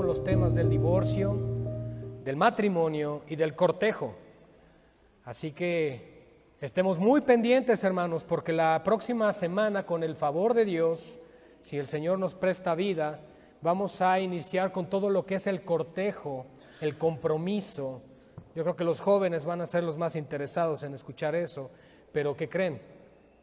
los temas del divorcio, del matrimonio y del cortejo. Así que estemos muy pendientes, hermanos, porque la próxima semana, con el favor de Dios, si el Señor nos presta vida, vamos a iniciar con todo lo que es el cortejo, el compromiso. Yo creo que los jóvenes van a ser los más interesados en escuchar eso, pero ¿qué creen?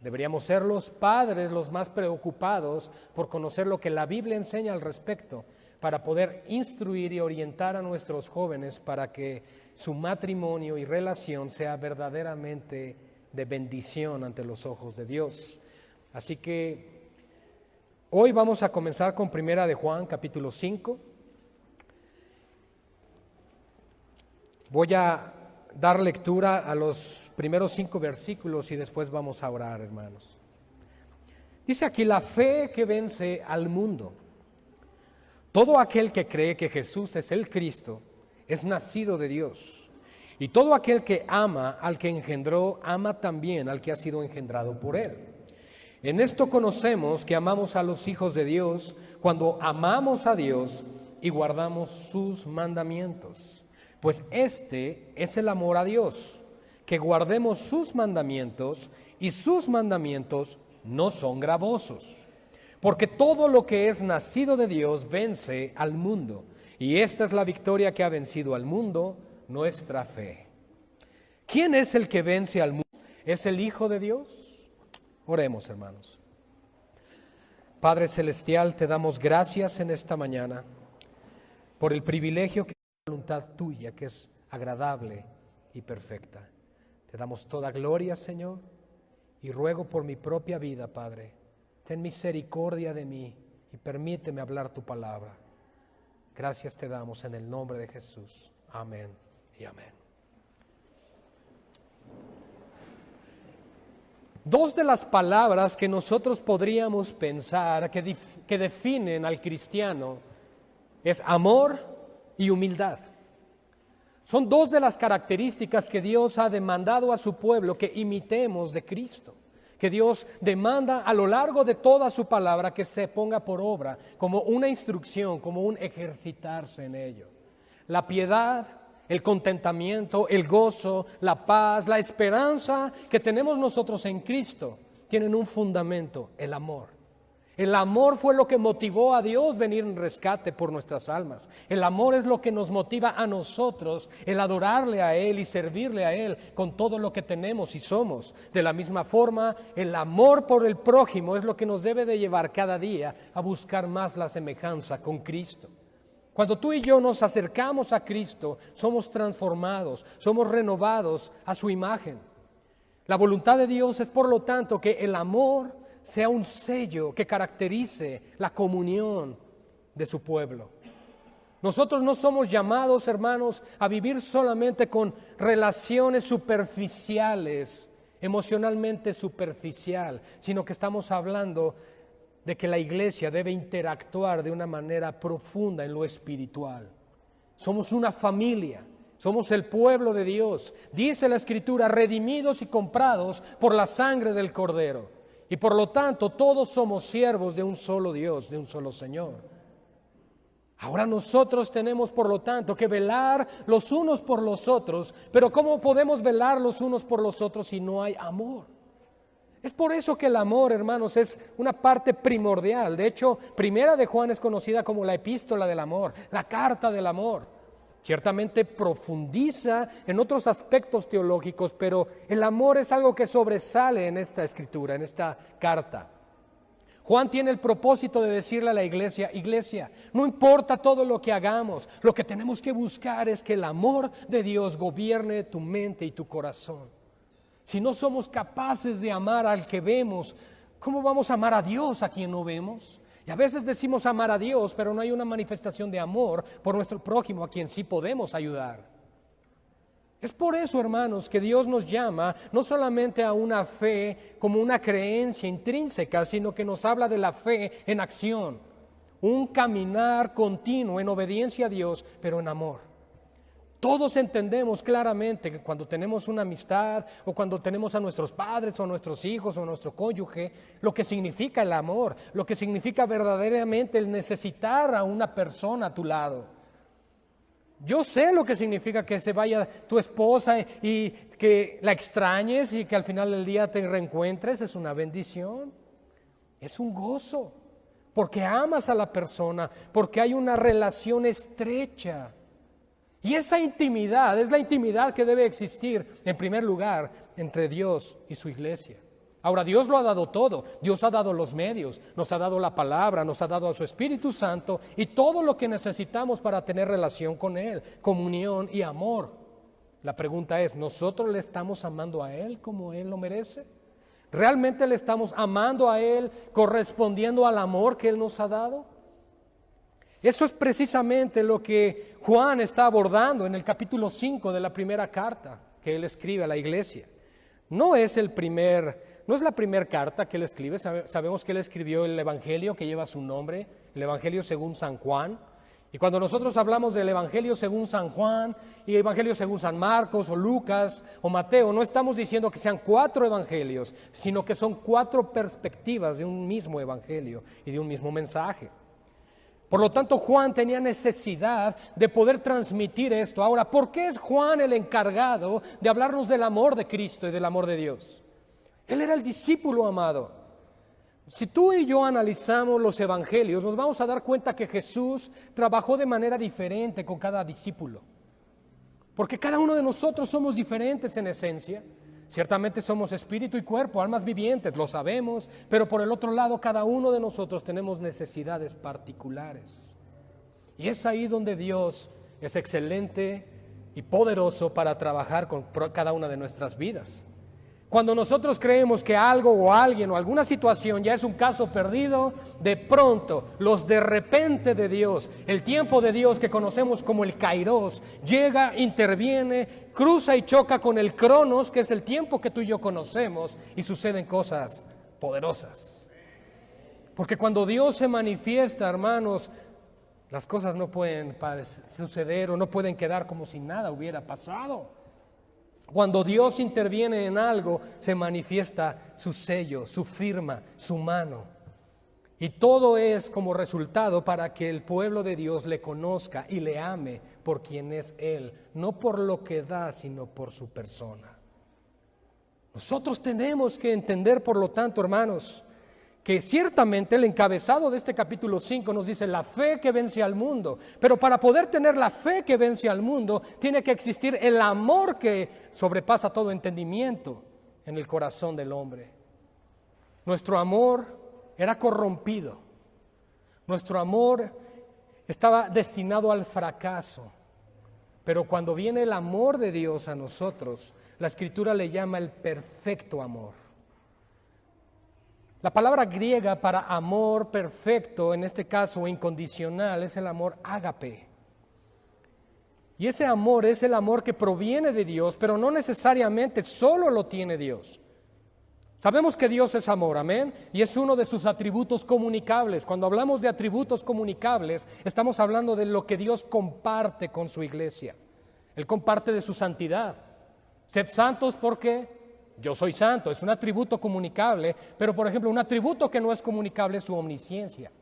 Deberíamos ser los padres los más preocupados por conocer lo que la Biblia enseña al respecto, para poder instruir y orientar a nuestros jóvenes para que su matrimonio y relación sea verdaderamente de bendición ante los ojos de Dios. Así que hoy vamos a comenzar con Primera de Juan, capítulo 5. Voy a dar lectura a los primeros 5 versículos y después vamos a orar, hermanos. Dice aquí: la fe que vence al mundo. Todo aquel que cree que Jesús es el Cristo es nacido de Dios. Y todo aquel que ama al que engendró, ama también al que ha sido engendrado por él. En esto conocemos que amamos a los hijos de Dios, cuando amamos a Dios y guardamos sus mandamientos. Pues este es el amor a Dios, que guardemos sus mandamientos, y sus mandamientos no son gravosos. Porque todo lo que es nacido de Dios vence al mundo, y esta es la victoria que ha vencido al mundo, nuestra fe. ¿Quién es el que vence al mundo? ¿Es el Hijo de Dios? Oremos, hermanos. Padre Celestial, te damos gracias en esta mañana por el privilegio que es la voluntad tuya, que es agradable y perfecta. Te damos toda gloria, Señor, y ruego por mi propia vida, Padre, ten misericordia de mí y permíteme hablar tu palabra. Gracias te damos en el nombre de Jesús. Amén y amén. Dos de las palabras que nosotros podríamos pensar que definen al cristiano es amor y humildad. Son dos de las características que Dios ha demandado a su pueblo que imitemos de Cristo, que Dios demanda a lo largo de toda su palabra que se ponga por obra como una instrucción, como un ejercitarse en ello. La piedad, el contentamiento, el gozo, la paz, la esperanza que tenemos nosotros en Cristo tienen un fundamento: el amor. El amor fue lo que motivó a Dios venir en rescate por nuestras almas. El amor es lo que nos motiva a nosotros el adorarle a Él y servirle a Él con todo lo que tenemos y somos. De la misma forma, el amor por el prójimo es lo que nos debe de llevar cada día a buscar más la semejanza con Cristo. Cuando tú y yo nos acercamos a Cristo, somos transformados, somos renovados a su imagen. La voluntad de Dios es, por lo tanto, que el amor sea un sello que caracterice la comunión de su pueblo. Nosotros no somos llamados, hermanos, a vivir solamente con relaciones superficiales, emocionalmente superficial, sino que estamos hablando de que la iglesia debe interactuar de una manera profunda en lo espiritual. Somos una familia, somos el pueblo de Dios. Dice la Escritura: redimidos y comprados por la sangre del Cordero. Y por lo tanto todos somos siervos de un solo Dios, de un solo Señor. Ahora nosotros tenemos, por lo tanto, que velar los unos por los otros. Pero ¿cómo podemos velar los unos por los otros si no hay amor? Es por eso que el amor, hermanos, es una parte primordial. De hecho, Primera de Juan es conocida como la epístola del amor, la carta del amor. Ciertamente profundiza en otros aspectos teológicos, pero el amor es algo que sobresale en esta escritura, en esta carta. Juan tiene el propósito de decirle a la iglesia: iglesia, no importa todo lo que hagamos, lo que tenemos que buscar es que el amor de Dios gobierne tu mente y tu corazón. Si no somos capaces de amar al que vemos, ¿cómo vamos a amar a Dios a quien no vemos? Y a veces decimos amar a Dios, pero no hay una manifestación de amor por nuestro prójimo a quien sí podemos ayudar. Es por eso, hermanos, que Dios nos llama no solamente a una fe como una creencia intrínseca, sino que nos habla de la fe en acción, un caminar continuo en obediencia a Dios, pero en amor. Todos entendemos claramente que cuando tenemos una amistad o cuando tenemos a nuestros padres o a nuestros hijos o a nuestro cónyuge, lo que significa el amor, lo que significa verdaderamente el necesitar a una persona a tu lado. Yo sé lo que significa que se vaya tu esposa y que la extrañes y que al final del día te reencuentres. Es una bendición, es un gozo, porque amas a la persona, porque hay una relación estrecha. Y esa intimidad es la intimidad que debe existir, en primer lugar, entre Dios y su iglesia. Ahora, Dios lo ha dado todo. Dios ha dado los medios, nos ha dado la palabra, nos ha dado a su Espíritu Santo y todo lo que necesitamos para tener relación con Él, comunión y amor. La pregunta es, ¿nosotros le estamos amando a Él como Él lo merece? ¿Realmente le estamos amando a Él correspondiendo al amor que Él nos ha dado? Eso es precisamente lo que Juan está abordando en el capítulo 5 de la primera carta que él escribe a la iglesia. No es la primera carta que él escribe. Sabemos que él escribió el Evangelio que lleva su nombre, el Evangelio según San Juan. Y cuando nosotros hablamos del Evangelio según San Juan y el Evangelio según San Marcos o Lucas o Mateo, no estamos diciendo que sean 4 evangelios, sino que son 4 perspectivas de un mismo evangelio y de un mismo mensaje. Por lo tanto, Juan tenía necesidad de poder transmitir esto. Ahora, ¿por qué es Juan el encargado de hablarnos del amor de Cristo y del amor de Dios? Él era el discípulo amado. Si tú y yo analizamos los evangelios, nos vamos a dar cuenta que Jesús trabajó de manera diferente con cada discípulo. Porque cada uno de nosotros somos diferentes en esencia. Ciertamente somos espíritu y cuerpo, almas vivientes, lo sabemos, pero por el otro lado cada uno de nosotros tenemos necesidades particulares. Y es ahí donde Dios es excelente y poderoso para trabajar con cada una de nuestras vidas. Cuando nosotros creemos que algo o alguien o alguna situación ya es un caso perdido, de pronto los de repente de Dios, el tiempo de Dios que conocemos como el Kairos, llega, interviene, cruza y choca con el Cronos, que es el tiempo que tú y yo conocemos, y suceden cosas poderosas. Porque cuando Dios se manifiesta, hermanos, las cosas no pueden suceder o no pueden quedar como si nada hubiera pasado. Cuando Dios interviene en algo, se manifiesta su sello, su firma, su mano. Y todo es como resultado para que el pueblo de Dios le conozca y le ame por quien es Él, no por lo que da, sino por su persona. Nosotros tenemos que entender, por lo tanto, hermanos, que ciertamente el encabezado de este capítulo 5 nos dice la fe que vence al mundo, pero para poder tener la fe que vence al mundo, tiene que existir el amor que sobrepasa todo entendimiento en el corazón del hombre. Nuestro amor era corrompido, nuestro amor estaba destinado al fracaso, pero cuando viene el amor de Dios a nosotros, la Escritura le llama el perfecto amor. La palabra griega para amor perfecto, en este caso incondicional, es el amor ágape. Y ese amor es el amor que proviene de Dios, pero no necesariamente solo lo tiene Dios. Sabemos que Dios es amor, amén, y es uno de sus atributos comunicables. Cuando hablamos de atributos comunicables, estamos hablando de lo que Dios comparte con su iglesia. Él comparte de su santidad. Sed santos porque yo soy santo, es un atributo comunicable, pero por ejemplo un atributo que no es comunicable es su omnisciencia.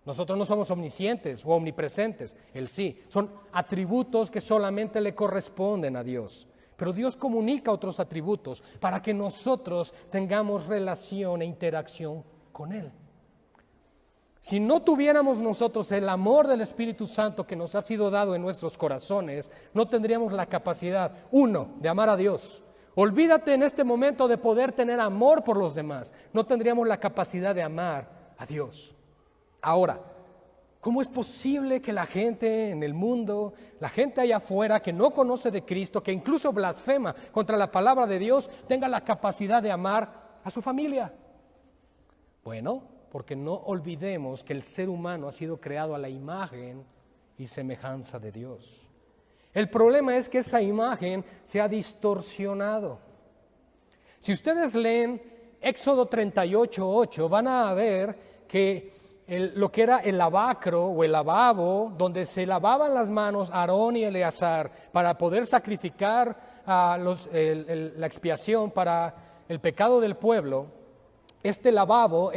Nosotros no somos omniscientes o omnipresentes, Él sí. Son atributos que solamente le corresponden a Dios. Pero Dios comunica otros atributos para que nosotros tengamos relación e interacción con Él. Si no tuviéramos nosotros el amor del Espíritu Santo que nos ha sido dado en nuestros corazones, no tendríamos la capacidad, de amar a Dios. Olvídate en este momento de poder tener amor por los demás. No tendríamos la capacidad de amar a Dios. Ahora, ¿cómo es posible que la gente en el mundo, la gente allá afuera que no conoce de Cristo, que incluso blasfema contra la palabra de Dios, tenga la capacidad de amar a su familia? Bueno, porque no olvidemos que el ser humano ha sido creado a la imagen y semejanza de Dios. El problema es que esa imagen se ha distorsionado. Si ustedes leen Éxodo 38:8, van a ver que lo que era el lavacro o el lavabo, donde se lavaban las manos Aarón y Eleazar para poder sacrificar la expiación para el pecado del pueblo, este lavabo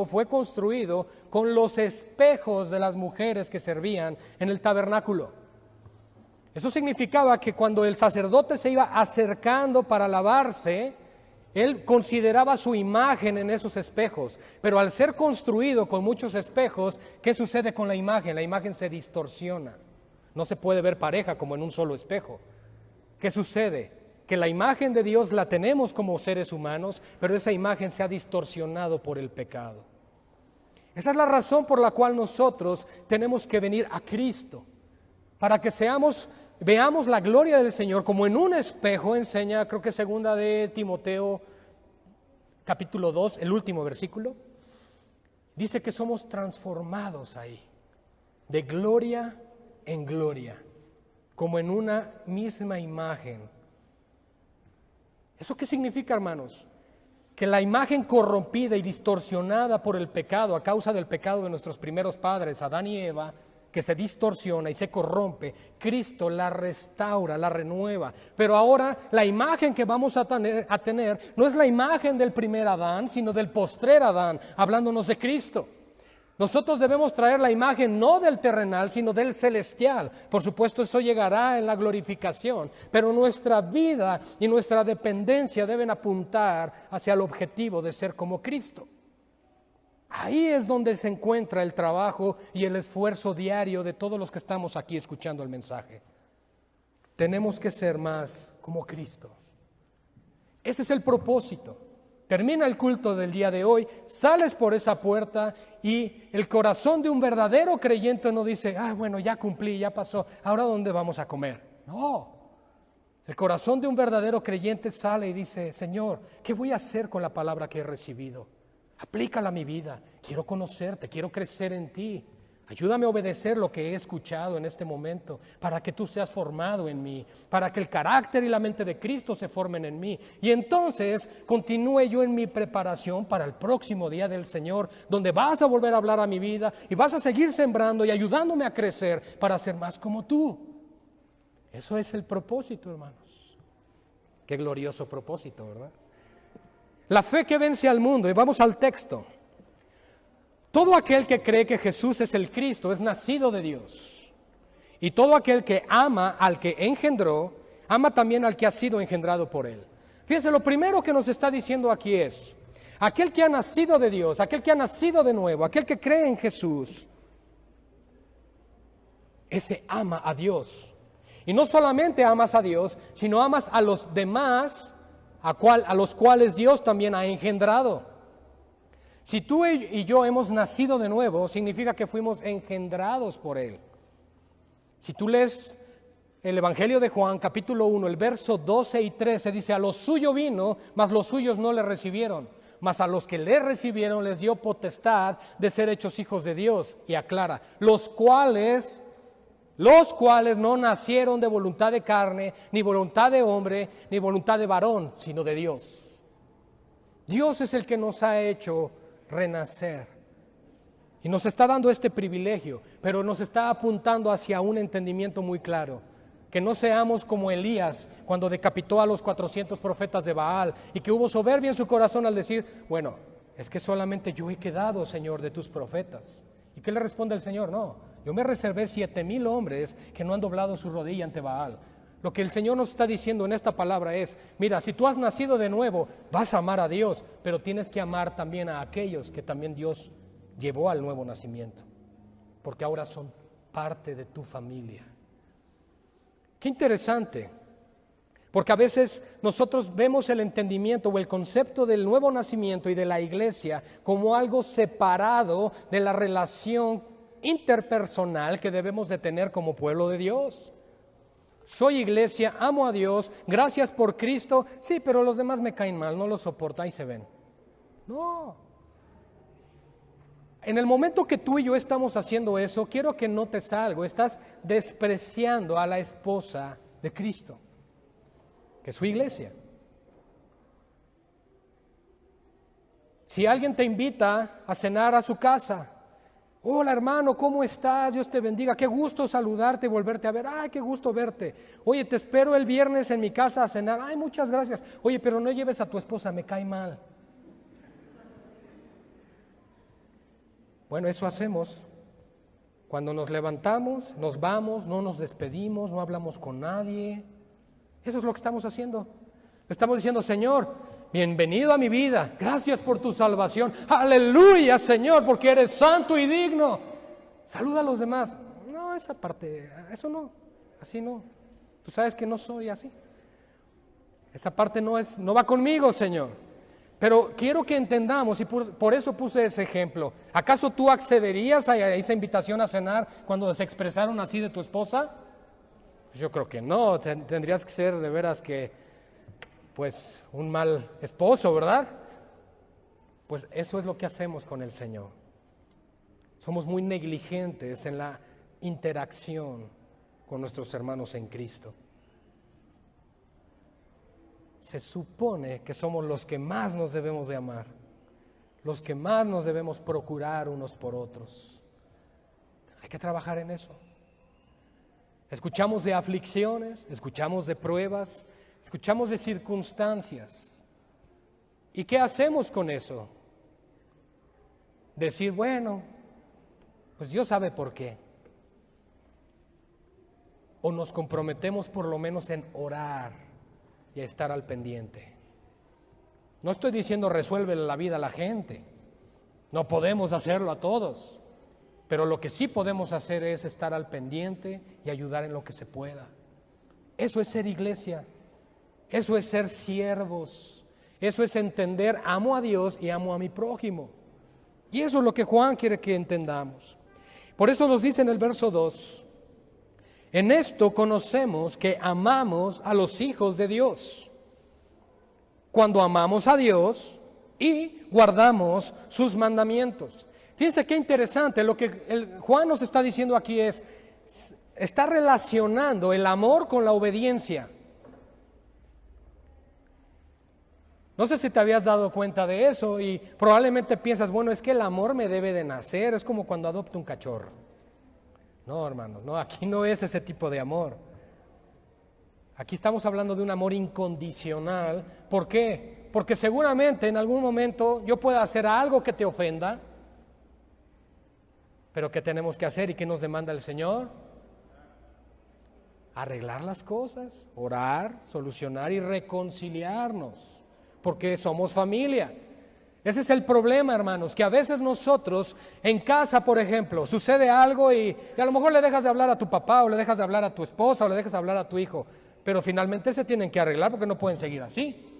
fue construido con los espejos de las mujeres que servían en el tabernáculo. Eso significaba que cuando el sacerdote se iba acercando para lavarse, él consideraba su imagen en esos espejos. Pero al ser construido con muchos espejos, ¿qué sucede con la imagen? La imagen se distorsiona. No se puede ver pareja como en un solo espejo. ¿Qué sucede? Que la imagen de Dios la tenemos como seres humanos, pero esa imagen se ha distorsionado por el pecado. Esa es la razón por la cual nosotros tenemos que venir a Cristo, para que veamos la gloria del Señor como en un espejo. Enseña, creo que segunda de Timoteo, capítulo 2, el último versículo. Dice que somos transformados ahí, de gloria en gloria, como en una misma imagen. ¿Eso qué significa, hermanos? Que la imagen corrompida y distorsionada por el pecado, a causa del pecado de nuestros primeros padres, Adán y Eva, que se distorsiona y se corrompe, Cristo la restaura, la renueva. Pero ahora la imagen que vamos a tener no es la imagen del primer Adán, sino del postrer Adán, hablándonos de Cristo. Nosotros debemos traer la imagen no del terrenal, sino del celestial. Por supuesto, eso llegará en la glorificación, pero nuestra vida y nuestra dependencia deben apuntar hacia el objetivo de ser como Cristo. Ahí es donde se encuentra el trabajo y el esfuerzo diario de todos los que estamos aquí escuchando el mensaje. Tenemos que ser más como Cristo. Ese es el propósito. Termina el culto del día de hoy, sales por esa puerta y el corazón de un verdadero creyente no dice, bueno, ya cumplí, ya pasó, ¿ahora dónde vamos a comer? No. El corazón de un verdadero creyente sale y dice, Señor, ¿qué voy a hacer con la palabra que he recibido? Aplícala a mi vida, quiero conocerte, quiero crecer en ti. Ayúdame a obedecer lo que he escuchado en este momento, para que tú seas formado en mí, para que el carácter y la mente de Cristo se formen en mí. Y entonces continúe yo en mi preparación para el próximo día del Señor, donde vas a volver a hablar a mi vida y vas a seguir sembrando y ayudándome a crecer para ser más como tú. Eso es el propósito, hermanos. Qué glorioso propósito, ¿verdad? La fe que vence al mundo. Y vamos al texto. Todo aquel que cree que Jesús es el Cristo es nacido de Dios. Y todo aquel que ama al que engendró, ama también al que ha sido engendrado por él. Fíjense, lo primero que nos está diciendo aquí es, aquel que ha nacido de Dios, aquel que ha nacido de nuevo, aquel que cree en Jesús, ese ama a Dios. Y no solamente amas a Dios, sino amas a los demás, a los cuales Dios también ha engendrado. Si tú y yo hemos nacido de nuevo, significa que fuimos engendrados por Él. Si tú lees el Evangelio de Juan, capítulo 1, el verso 12 y 13, dice, a lo suyo vino, mas los suyos no le recibieron. Mas a los que le recibieron les dio potestad de ser hechos hijos de Dios. Y aclara, los cuales no nacieron de voluntad de carne, ni voluntad de hombre, ni voluntad de varón, sino de Dios. Dios es el que nos ha hecho renacer y nos está dando este privilegio, pero nos está apuntando hacia un entendimiento muy claro, que no seamos como Elías cuando decapitó a los 400 profetas de Baal y que hubo soberbia en su corazón al decir, bueno, es que solamente yo he quedado, Señor, de tus profetas. ¿Y qué le responde el Señor? No, yo me reservé 7,000 hombres que no han doblado su rodilla ante Baal. Lo que el Señor nos está diciendo en esta palabra es, mira, si tú has nacido de nuevo, vas a amar a Dios, pero tienes que amar también a aquellos que también Dios llevó al nuevo nacimiento, porque ahora son parte de tu familia. Qué interesante, porque a veces nosotros vemos el entendimiento o el concepto del nuevo nacimiento y de la iglesia como algo separado de la relación interpersonal que debemos de tener como pueblo de Dios. Soy iglesia, amo a Dios, gracias por Cristo, sí, pero los demás me caen mal, no los soporto, ahí se ven. No. En el momento que tú y yo estamos haciendo eso, quiero que notes algo, estás despreciando a la esposa de Cristo, que es su iglesia. Si alguien te invita a cenar a su casa, hola hermano, ¿cómo estás? Dios te bendiga, qué gusto saludarte y volverte a ver. Ay, qué gusto verte. Oye, te espero el viernes en mi casa a cenar. Ay, muchas gracias. Oye, pero no lleves a tu esposa, me cae mal. Bueno, eso hacemos Cuando nos levantamos, nos vamos, no nos despedimos, no hablamos con nadie. Eso es lo que estamos haciendo. Le estamos diciendo, Señor, bienvenido a mi vida. Gracias por tu salvación. Aleluya, Señor, porque eres santo y digno. Saluda a los demás. No, esa parte, eso no, así no. Tú sabes que no soy así. Esa parte no va conmigo, Señor. Pero quiero que entendamos, y por eso puse ese ejemplo. ¿Acaso tú accederías a esa invitación a cenar cuando se expresaron así de tu esposa? Yo creo que no, tendrías que ser de veras que, pues, un mal esposo, ¿verdad? Pues eso es lo que hacemos con el Señor. Somos muy negligentes en la interacción con nuestros hermanos en Cristo. Se supone que somos los que más nos debemos de amar, los que más nos debemos procurar unos por otros. Hay que trabajar en eso. Escuchamos de aflicciones, escuchamos de pruebas, escuchamos de circunstancias. ¿Y qué hacemos con eso? Decir, bueno, pues Dios sabe por qué. O nos comprometemos por lo menos en orar y a estar al pendiente. No estoy diciendo resuelve la vida a la gente. No podemos hacerlo a todos. Pero lo que sí podemos hacer es estar al pendiente y ayudar en lo que se pueda. Eso es ser iglesia. Eso es ser siervos. Eso es entender, amo a Dios y amo a mi prójimo. Y eso es lo que Juan quiere que entendamos. Por eso nos dice en el verso 2, en esto conocemos que amamos a los hijos de Dios, cuando amamos a Dios y guardamos sus mandamientos. Fíjense qué interesante, lo que Juan nos está diciendo aquí está relacionando el amor con la obediencia. No sé si te habías dado cuenta de eso y probablemente piensas, bueno, es que el amor me debe de nacer, es como cuando adopto un cachorro. No, hermanos, no, aquí no es ese tipo de amor. Aquí estamos hablando de un amor incondicional. ¿Por qué? Porque seguramente en algún momento yo pueda hacer algo que te ofenda, pero ¿qué tenemos que hacer y qué nos demanda el Señor? Arreglar las cosas, orar, solucionar y reconciliarnos, porque somos familia. Ese es el problema, hermanos, que a veces nosotros en casa, por ejemplo, sucede algo y a lo mejor le dejas de hablar a tu papá o le dejas de hablar a tu esposa o le dejas de hablar a tu hijo, pero finalmente se tienen que arreglar porque no pueden seguir así.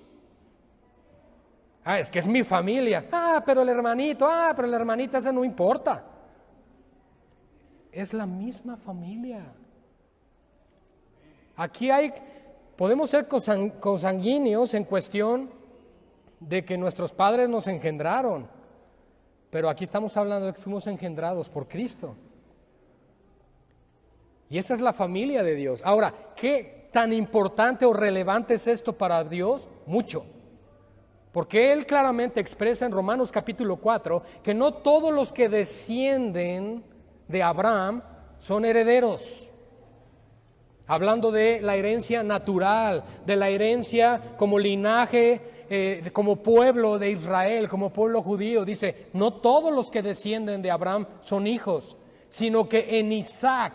Es que es mi familia. Pero el hermanito, pero la hermanita, ese no importa. Es la misma familia. Aquí podemos ser consanguíneos en cuestión de que nuestros padres nos engendraron, pero aquí estamos hablando de que fuimos engendrados por Cristo. Y esa es la familia de Dios. Ahora, ¿qué tan importante o relevante es esto para Dios? Mucho. Porque Él claramente expresa en Romanos capítulo 4 que no todos los que descienden de Abraham son herederos. Hablando de la herencia natural, de la herencia como linaje, como pueblo de Israel, como pueblo judío. Dice, no todos los que descienden de Abraham son hijos, sino que en Isaac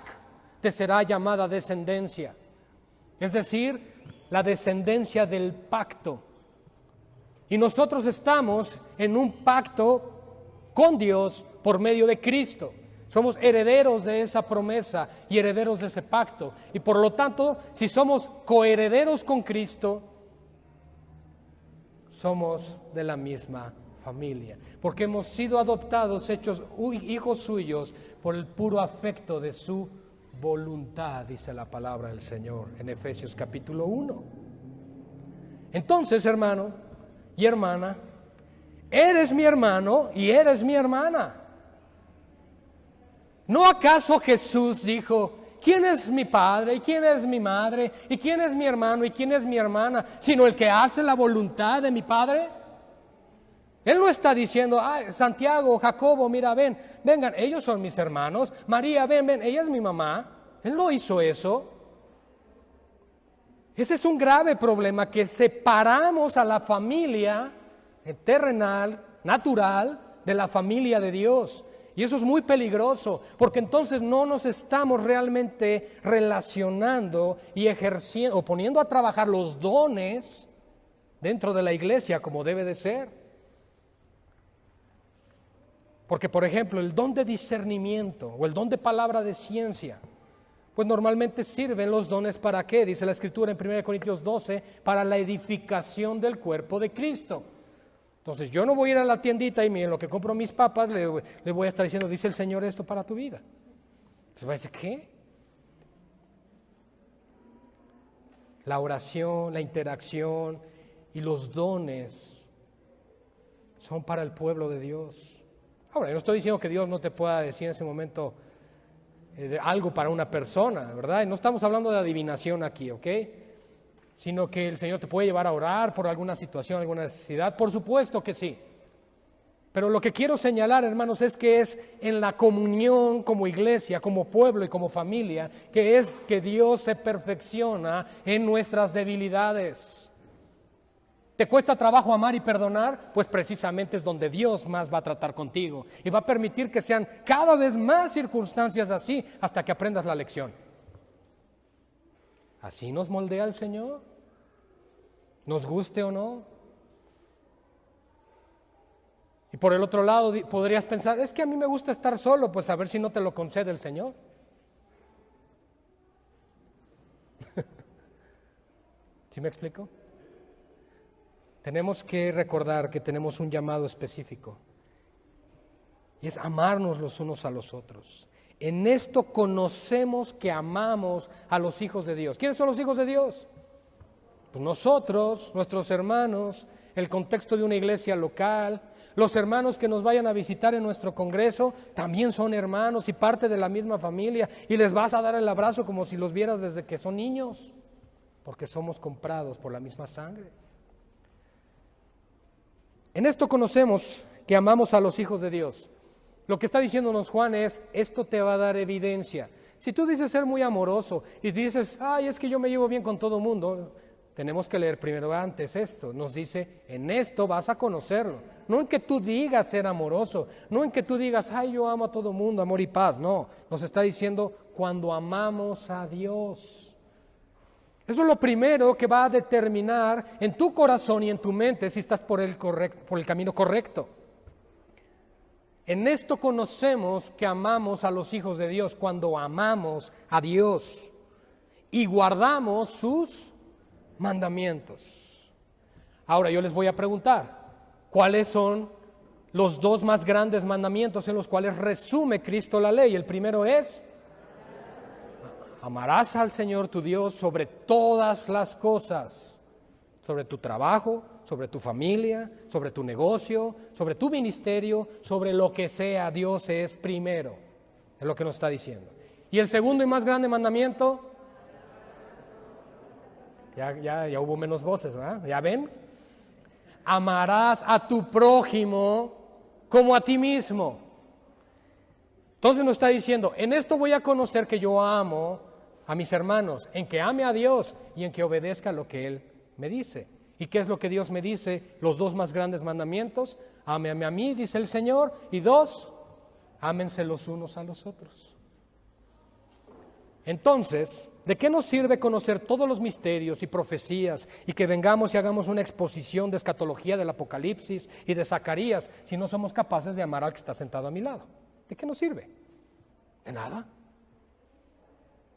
te será llamada descendencia. Es decir, la descendencia del pacto. Y nosotros estamos en un pacto con Dios por medio de Cristo. Somos herederos de esa promesa y herederos de ese pacto. Y por lo tanto, si somos coherederos con Cristo, somos de la misma familia. Porque hemos sido adoptados, hechos hijos suyos por el puro afecto de su voluntad, dice la palabra del Señor en Efesios capítulo 1. Entonces, hermano y hermana, eres mi hermano y eres mi hermana. ¿No acaso Jesús dijo, ¿quién es mi padre y quién es mi madre y quién es mi hermano y quién es mi hermana, sino el que hace la voluntad de mi Padre? Él no está diciendo, Santiago, Jacobo, mira, vengan, ellos son mis hermanos, María, ven, ella es mi mamá. Él no hizo eso. Ese es un grave problema, que separamos a la familia terrenal, natural, de la familia de Dios. Y eso es muy peligroso, porque entonces no nos estamos realmente relacionando y ejerciendo o poniendo a trabajar los dones dentro de la iglesia como debe de ser. Porque, por ejemplo, el don de discernimiento o el don de palabra de ciencia, pues normalmente sirven los dones ¿para qué? Dice la Escritura en 1 Corintios 12, para la edificación del cuerpo de Cristo. Entonces yo no voy a ir a la tiendita y miren lo que compro mis papas, le voy a estar diciendo, dice el Señor esto para tu vida. Entonces va a decir, ¿qué? La oración, la interacción y los dones son para el pueblo de Dios. Ahora, yo no estoy diciendo que Dios no te pueda decir en ese momento algo para una persona, ¿verdad? No estamos hablando de adivinación aquí, ¿ok? Sino que el Señor te puede llevar a orar por alguna situación, alguna necesidad. Por supuesto que sí. Pero lo que quiero señalar, hermanos, es que es en la comunión como iglesia, como pueblo y como familia, que es que Dios se perfecciona en nuestras debilidades. ¿Te cuesta trabajo amar y perdonar? Pues precisamente es donde Dios más va a tratar contigo y va a permitir que sean cada vez más circunstancias así hasta que aprendas la lección. Así nos moldea el Señor, nos guste o no. Y por el otro lado podrías pensar, es que a mí me gusta estar solo, pues a ver si no te lo concede el Señor. ¿Sí me explico? Tenemos que recordar que tenemos un llamado específico y es amarnos los unos a los otros. En esto conocemos que amamos a los hijos de Dios. ¿Quiénes son los hijos de Dios? Pues nosotros, nuestros hermanos, el contexto de una iglesia local, los hermanos que nos vayan a visitar en nuestro congreso, también son hermanos y parte de la misma familia, y les vas a dar el abrazo como si los vieras desde que son niños, porque somos comprados por la misma sangre. En esto conocemos que amamos a los hijos de Dios. Lo que está diciéndonos Juan es, esto te va a dar evidencia. Si tú dices ser muy amoroso y dices, ay, es que yo me llevo bien con todo el mundo, tenemos que leer primero antes esto. Nos dice, en esto vas a conocerlo. No en que tú digas ser amoroso, no en que tú digas, ay, yo amo a todo el mundo, amor y paz. No, nos está diciendo cuando amamos a Dios. Eso es lo primero que va a determinar en tu corazón y en tu mente si estás por el camino correcto. En esto conocemos que amamos a los hijos de Dios cuando amamos a Dios y guardamos sus mandamientos. Ahora yo les voy a preguntar, ¿cuáles son los dos más grandes mandamientos en los cuales resume Cristo la ley? El primero es, amarás al Señor tu Dios sobre todas las cosas, sobre tu trabajo, sobre tu familia, sobre tu negocio, sobre tu ministerio, sobre lo que sea, Dios es primero, es lo que nos está diciendo. Y el segundo y más grande mandamiento, ya hubo menos voces, ¿verdad? ¿Ya ven? Amarás a tu prójimo como a ti mismo. Entonces nos está diciendo, en esto voy a conocer que yo amo a mis hermanos, en que ame a Dios y en que obedezca lo que Él me dice. ¿Y qué es lo que Dios me dice? Los dos más grandes mandamientos. Ámeme a mí, dice el Señor. Y dos, ámense los unos a los otros. Entonces, ¿de qué nos sirve conocer todos los misterios y profecías y que vengamos y hagamos una exposición de escatología del Apocalipsis y de Zacarías si no somos capaces de amar al que está sentado a mi lado? ¿De qué nos sirve? De nada.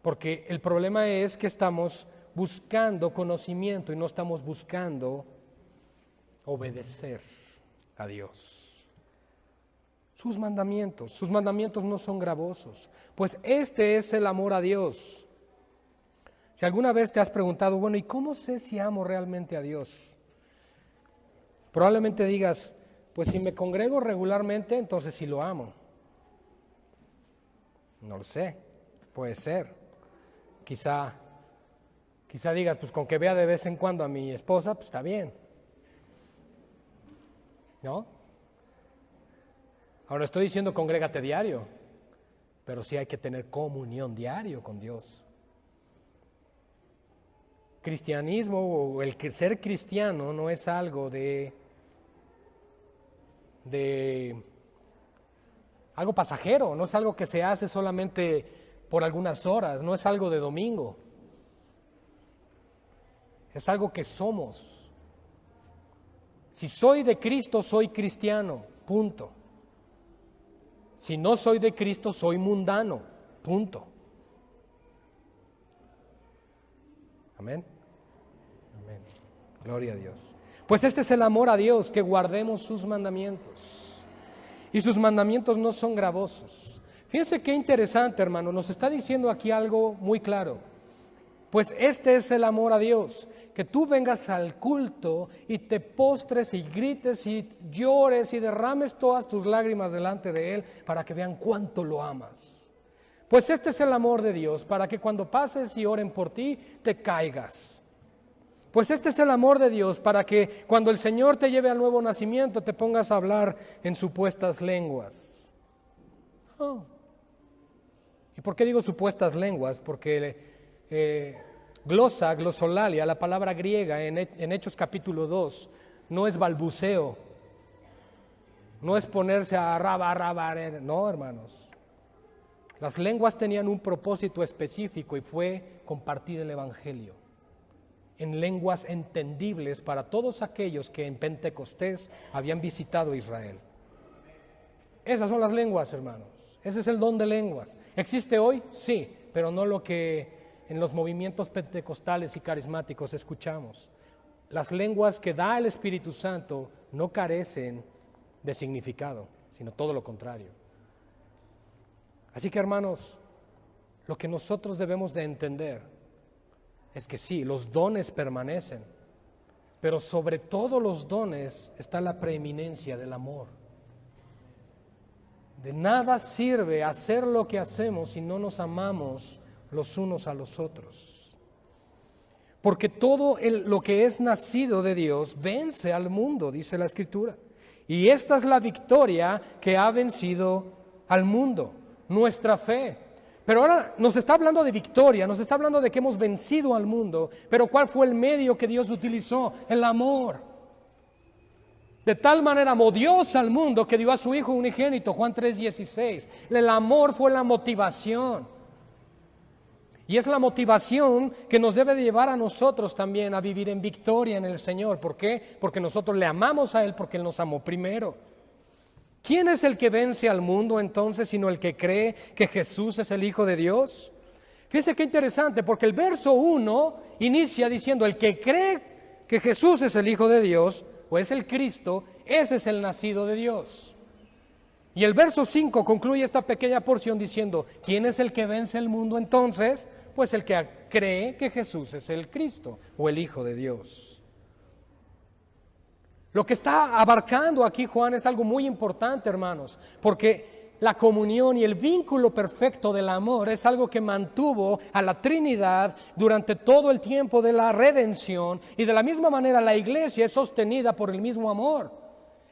Porque el problema es que estamos buscando conocimiento y no estamos buscando obedecer a Dios. Sus mandamientos no son gravosos, pues este es el amor a Dios. Si alguna vez te has preguntado, bueno, ¿y cómo sé si amo realmente a Dios? Probablemente digas, pues si me congrego regularmente, entonces sí lo amo. No lo sé, puede ser. Quizá digas, pues con que vea de vez en cuando a mi esposa, pues está bien. ¿No? Ahora estoy diciendo congrégate diario, pero sí hay que tener comunión diario con Dios. Cristianismo o el ser cristiano no es algo de algo pasajero, no es algo que se hace solamente por algunas horas, no es algo de domingo. Es algo que somos. Si soy de Cristo, soy cristiano, punto. Si no soy de Cristo, soy mundano, punto. Amén. Amén. Gloria a Dios. Pues este es el amor a Dios, que guardemos sus mandamientos. Y sus mandamientos no son gravosos. Fíjense qué interesante, hermano, nos está diciendo aquí algo muy claro. Pues este es el amor a Dios, que tú vengas al culto y te postres y grites y llores y derrames todas tus lágrimas delante de Él para que vean cuánto lo amas. Pues este es el amor de Dios, para que cuando pases y oren por ti, te caigas. Pues este es el amor de Dios, para que cuando el Señor te lleve al nuevo nacimiento, te pongas a hablar en supuestas lenguas. Oh. ¿Y por qué digo supuestas lenguas? Porque glosolalia, la palabra griega en Hechos capítulo 2, no es balbuceo, no es ponerse a no, hermanos. Las lenguas tenían un propósito específico y fue compartir el Evangelio en lenguas entendibles para todos aquellos que en Pentecostés habían visitado Israel. Esas son las lenguas, hermanos. Ese es el don de lenguas. ¿Existe hoy? Sí, pero no lo que en los movimientos pentecostales y carismáticos escuchamos. Las lenguas que da el Espíritu Santo no carecen de significado, sino todo lo contrario. Así que, hermanos, lo que nosotros debemos de entender es que sí, los dones permanecen, pero sobre todos los dones está la preeminencia del amor. De nada sirve hacer lo que hacemos si no nos amamos los unos a los otros. Porque todo lo que es nacido de Dios vence al mundo, dice la Escritura. Y esta es la victoria que ha vencido al mundo, nuestra fe. Pero ahora nos está hablando de victoria, nos está hablando de que hemos vencido al mundo. Pero ¿cuál fue el medio que Dios utilizó? El amor. De tal manera amó Dios al mundo que dio a su Hijo unigénito, Juan 3:16. El amor fue la motivación. Y es la motivación que nos debe de llevar a nosotros también a vivir en victoria en el Señor. ¿Por qué? Porque nosotros le amamos a Él porque Él nos amó primero. ¿Quién es el que vence al mundo entonces sino el que cree que Jesús es el Hijo de Dios? Fíjense qué interesante, porque el verso 1 inicia diciendo: el que cree que Jesús es el Hijo de Dios o es el Cristo, ese es el nacido de Dios. Y el verso 5 concluye esta pequeña porción diciendo: ¿quién es el que vence el mundo entonces? Pues el que cree que Jesús es el Cristo o el Hijo de Dios. Lo que está abarcando aquí Juan es algo muy importante, hermanos, porque la comunión y el vínculo perfecto del amor es algo que mantuvo a la Trinidad durante todo el tiempo de la redención, y de la misma manera la iglesia es sostenida por el mismo amor.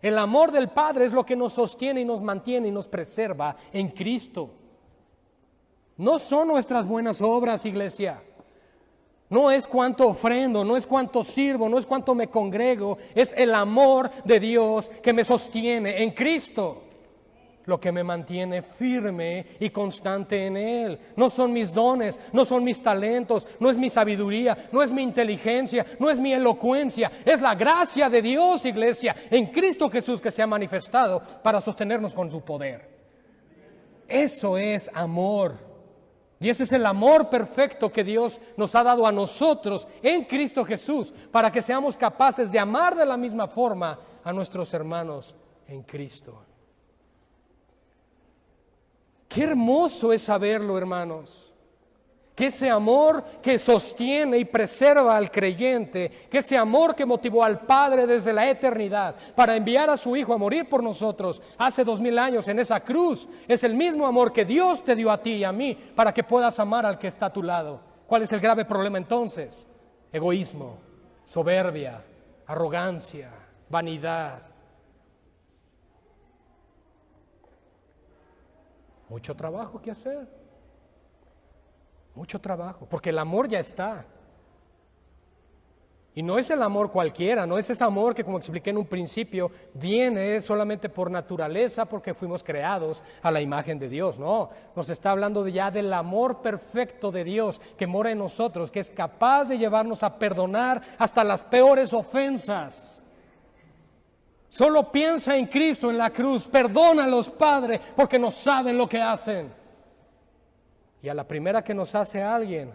El amor del Padre es lo que nos sostiene y nos mantiene y nos preserva en Cristo. No son nuestras buenas obras, iglesia. No es cuánto ofrendo, no es cuánto sirvo, no es cuánto me congrego. Es el amor de Dios que me sostiene en Cristo, lo que me mantiene firme y constante en Él. No son mis dones, no son mis talentos, no es mi sabiduría, no es mi inteligencia, no es mi elocuencia. Es la gracia de Dios, iglesia, en Cristo Jesús, que se ha manifestado para sostenernos con su poder. Eso es amor. Y ese es el amor perfecto que Dios nos ha dado a nosotros en Cristo Jesús, para que seamos capaces de amar de la misma forma a nuestros hermanos en Cristo. Qué hermoso es saberlo, hermanos, que ese amor que sostiene y preserva al creyente, que ese amor que motivó al Padre desde la eternidad para enviar a su Hijo a morir por nosotros hace 2000 años en esa cruz, es el mismo amor que Dios te dio a ti y a mí para que puedas amar al que está a tu lado. ¿Cuál es el grave problema entonces? Egoísmo, soberbia, arrogancia, vanidad. Mucho trabajo que hacer. Mucho trabajo, porque el amor ya está. Y no es el amor cualquiera, no es ese amor que, como expliqué en un principio, viene solamente por naturaleza, porque fuimos creados a la imagen de Dios. No, nos está hablando ya del amor perfecto de Dios que mora en nosotros, que es capaz de llevarnos a perdonar hasta las peores ofensas. Solo piensa en Cristo en la cruz, perdónalos, Padre, porque no saben lo que hacen. Y a la primera que nos hace alguien,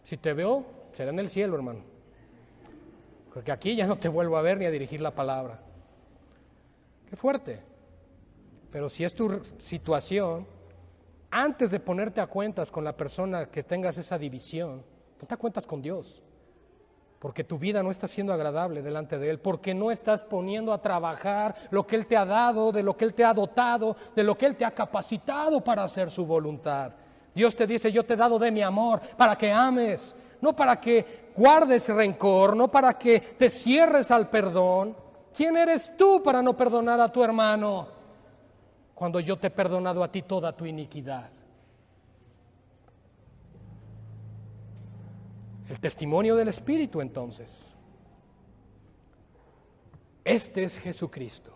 si te veo, será en el cielo, hermano. Porque aquí ya no te vuelvo a ver ni a dirigir la palabra. Qué fuerte. Pero si es tu situación, antes de ponerte a cuentas con la persona que tengas esa división, ponte a cuentas con Dios. Porque tu vida no está siendo agradable delante de Él, porque no estás poniendo a trabajar lo que Él te ha dado, de lo que Él te ha dotado, de lo que Él te ha capacitado para hacer su voluntad. Dios te dice, yo te he dado de mi amor para que ames, no para que guardes rencor, no para que te cierres al perdón. ¿Quién eres tú para no perdonar a tu hermano cuando yo te he perdonado a ti toda tu iniquidad? El testimonio del Espíritu, entonces. Este es Jesucristo.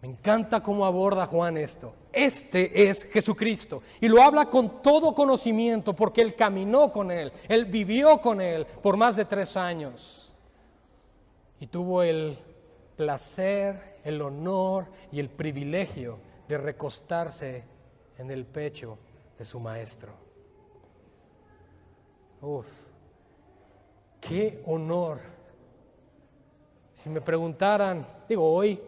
Me encanta cómo aborda Juan esto. Este es Jesucristo. Y lo habla con todo conocimiento porque Él caminó con Él. Él vivió con Él por más de 3 años. Y tuvo el placer, el honor y el privilegio de recostarse en el pecho de su Maestro. Uf, qué honor. Si me preguntaran, digo hoy,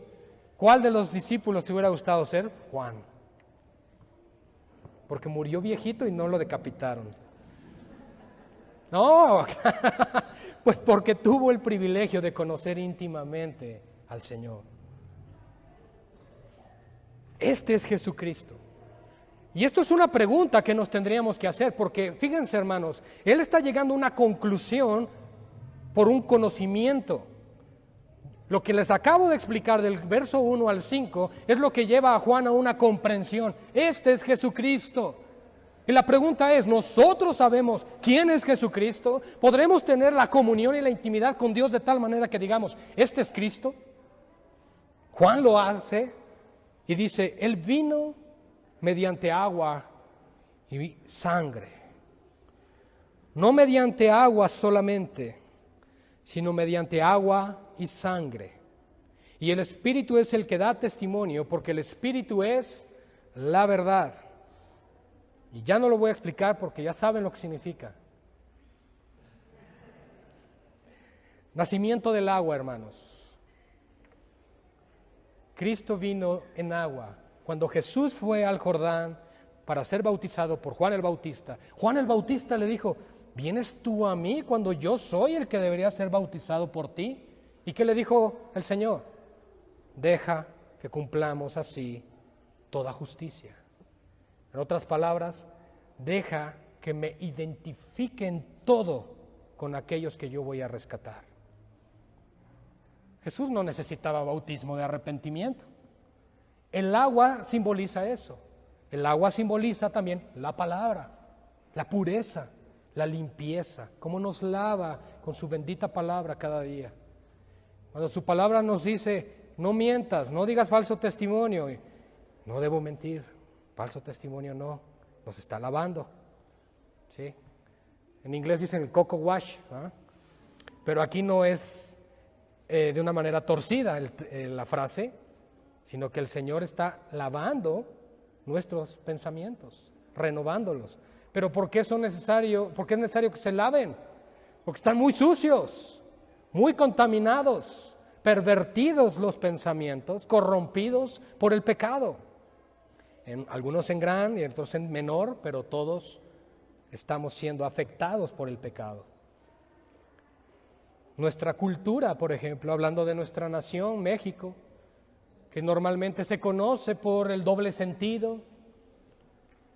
¿cuál de los discípulos te hubiera gustado ser? Juan. Porque murió viejito y no lo decapitaron. No, pues porque tuvo el privilegio de conocer íntimamente al Señor. Este es Jesucristo. Y esto es una pregunta que nos tendríamos que hacer, porque fíjense, hermanos, Él está llegando a una conclusión por un conocimiento. Lo que les acabo de explicar del verso 1 al 5 es lo que lleva a Juan a una comprensión. Este es Jesucristo. Y la pregunta es, ¿nosotros sabemos quién es Jesucristo? ¿Podremos tener la comunión y la intimidad con Dios de tal manera que digamos, este es Cristo? Juan lo hace y dice, Él vino mediante agua y sangre. No mediante agua solamente, sino mediante agua y sangre. Y el Espíritu es el que da testimonio, porque el Espíritu es la verdad. Y ya no lo voy a explicar porque ya saben lo que significa. Nacimiento del agua, hermanos. Cristo vino en agua. Cuando Jesús fue al Jordán para ser bautizado por Juan el Bautista le dijo, ¿vienes tú a mí cuando yo soy el que debería ser bautizado por ti? ¿Y qué le dijo el Señor? Deja que cumplamos así toda justicia. En otras palabras, deja que me identifiquen todo con aquellos que yo voy a rescatar. Jesús no necesitaba bautismo de arrepentimiento. El agua simboliza eso. El agua simboliza también la palabra, la pureza, la limpieza, cómo nos lava con su bendita palabra cada día. Cuando su palabra nos dice, no mientas, no digas falso testimonio, no debo mentir, falso testimonio no, nos está lavando. ¿Sí? En inglés dicen el coco wash, ¿eh? Pero aquí no es de una manera torcida la frase, sino que el Señor está lavando nuestros pensamientos, renovándolos. Pero ¿por qué son necesario? ¿Por qué es necesario que se laven? Porque están muy sucios, muy contaminados, pervertidos los pensamientos, corrompidos por el pecado. Algunos en gran y otros en menor, pero todos estamos siendo afectados por el pecado. Nuestra cultura, por ejemplo, hablando de nuestra nación, México, que normalmente se conoce por el doble sentido,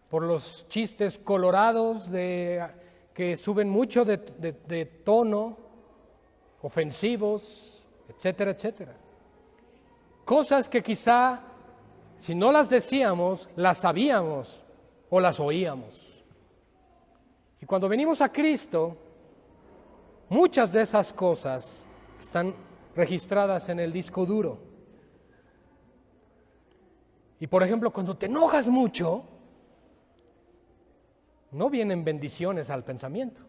por los chistes colorados que suben mucho de tono, ofensivos, etcétera, etcétera. Cosas que quizá, si no las decíamos, las sabíamos o las oíamos. Y cuando venimos a Cristo, muchas de esas cosas están registradas en el disco duro. Y por ejemplo, cuando te enojas mucho, no vienen bendiciones al pensamiento,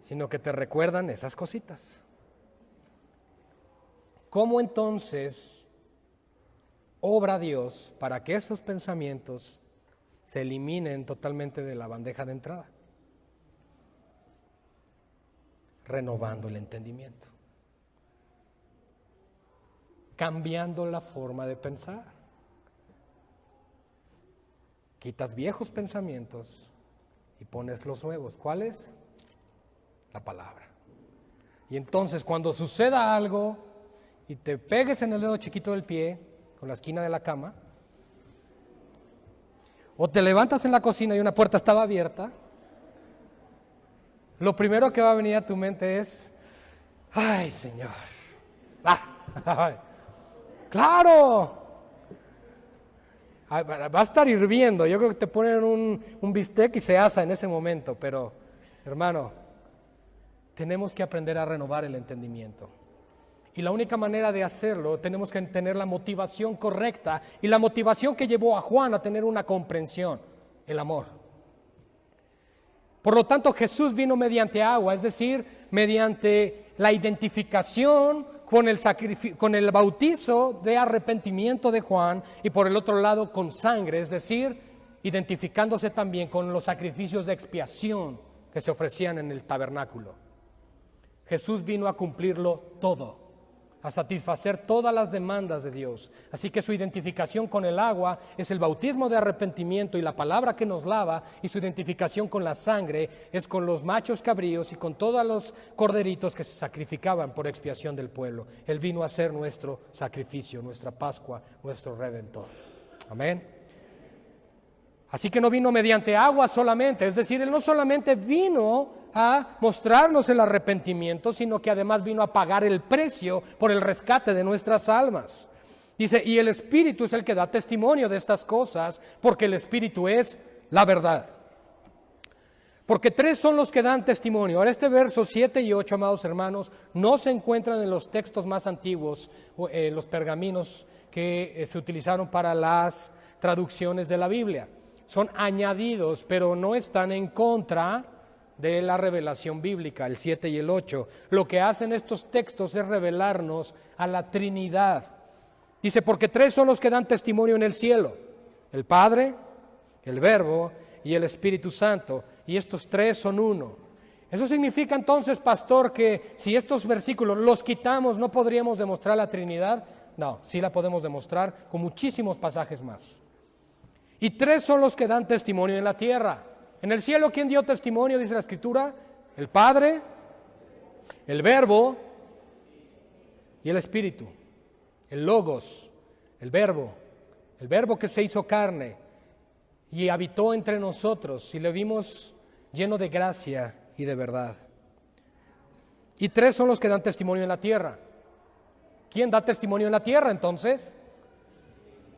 sino que te recuerdan esas cositas. ¿Cómo entonces obra Dios para que esos pensamientos se eliminen totalmente de la bandeja de entrada? Renovando el entendimiento, cambiando la forma de pensar. Quitas viejos pensamientos y pones los nuevos. ¿Cuáles? La palabra. Y entonces cuando suceda algo y te pegues en el dedo chiquito del pie con la esquina de la cama, o te levantas en la cocina y una puerta estaba abierta, lo primero que va a venir a tu mente es: ¡ay, Señor! ¡Claro! Va a estar hirviendo. Yo creo que te ponen un bistec y se asa en ese momento. Pero, hermano, tenemos que aprender a renovar el entendimiento. Y la única manera de hacerlo, tenemos que tener la motivación correcta. Y la motivación que llevó a Juan a tener una comprensión: el amor. Por lo tanto, Jesús vino mediante agua, es decir, mediante la identificación con el bautizo de arrepentimiento de Juan, y por el otro lado con sangre, es decir, identificándose también con los sacrificios de expiación que se ofrecían en el tabernáculo. Jesús vino a cumplirlo todo, a satisfacer todas las demandas de Dios. Así que su identificación con el agua es el bautismo de arrepentimiento y la palabra que nos lava, y su identificación con la sangre es con los machos cabríos y con todos los corderitos que se sacrificaban por expiación del pueblo. Él vino a ser nuestro sacrificio, nuestra Pascua, nuestro Redentor. Amén. Así que no vino mediante agua solamente, es decir, Él no solamente vino a mostrarnos el arrepentimiento, sino que además vino a pagar el precio por el rescate de nuestras almas. Dice, y el Espíritu es el que da testimonio de estas cosas, porque el Espíritu es la verdad. Porque tres son los que dan testimonio. Ahora, este verso 7 y 8, amados hermanos, no se encuentran en los textos más antiguos, los pergaminos que se utilizaron para las traducciones de la Biblia. Son añadidos, pero no están en contra de la revelación bíblica, el 7 y el 8. Lo que hacen estos textos es revelarnos a la Trinidad. Dice, porque tres son los que dan testimonio en el cielo: el Padre, el Verbo y el Espíritu Santo. Y estos tres son uno. Eso significa entonces, pastor, que si estos versículos los quitamos, ¿no podríamos demostrar la Trinidad? No, sí la podemos demostrar con muchísimos pasajes más. Y tres son los que dan testimonio en la tierra. En el cielo, ¿quién dio testimonio? Dice la Escritura: el Padre, el Verbo y el Espíritu. El Logos, el Verbo que se hizo carne y habitó entre nosotros, y le vimos lleno de gracia y de verdad. Y tres son los que dan testimonio en la tierra. ¿Quién da testimonio en la tierra entonces?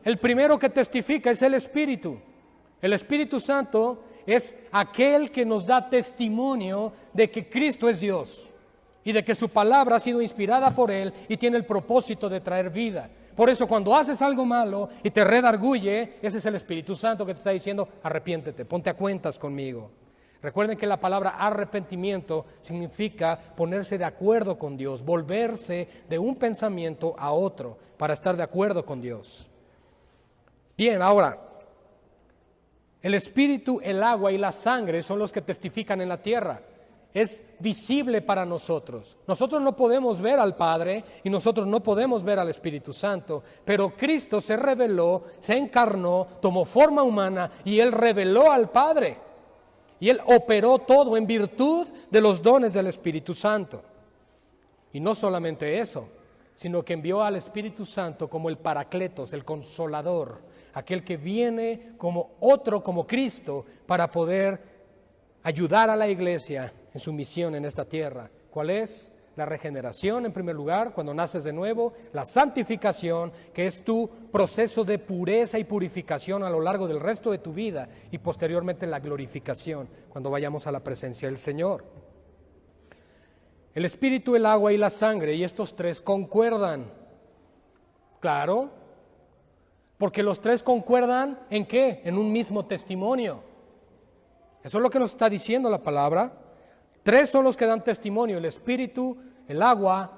El primero que testifica es el Espíritu. El Espíritu Santo es aquel que nos da testimonio de que Cristo es Dios y de que su palabra ha sido inspirada por Él y tiene el propósito de traer vida. Por eso, cuando haces algo malo y te redarguye, ese es el Espíritu Santo que te está diciendo: arrepiéntete, ponte a cuentas conmigo. Recuerden que la palabra arrepentimiento significa ponerse de acuerdo con Dios, volverse de un pensamiento a otro para estar de acuerdo con Dios. Bien, ahora, el Espíritu, el agua y la sangre son los que testifican en la tierra. Es visible para nosotros. Nosotros no podemos ver al Padre y nosotros no podemos ver al Espíritu Santo, pero Cristo se reveló, se encarnó, tomó forma humana y Él reveló al Padre. Y Él operó todo en virtud de los dones del Espíritu Santo. Y no solamente eso, sino que envió al Espíritu Santo como el Paracletos, el Consolador, aquel que viene como otro, como Cristo, para poder ayudar a la iglesia en su misión en esta tierra. ¿Cuál es? La regeneración, en primer lugar, cuando naces de nuevo. La santificación, que es tu proceso de pureza y purificación a lo largo del resto de tu vida. Y posteriormente la glorificación, cuando vayamos a la presencia del Señor. El Espíritu, el agua y la sangre, y estos tres concuerdan. Claro, porque los tres concuerdan ¿en qué? En un mismo testimonio. Eso es lo que nos está diciendo la palabra. Tres son los que dan testimonio: el Espíritu, el agua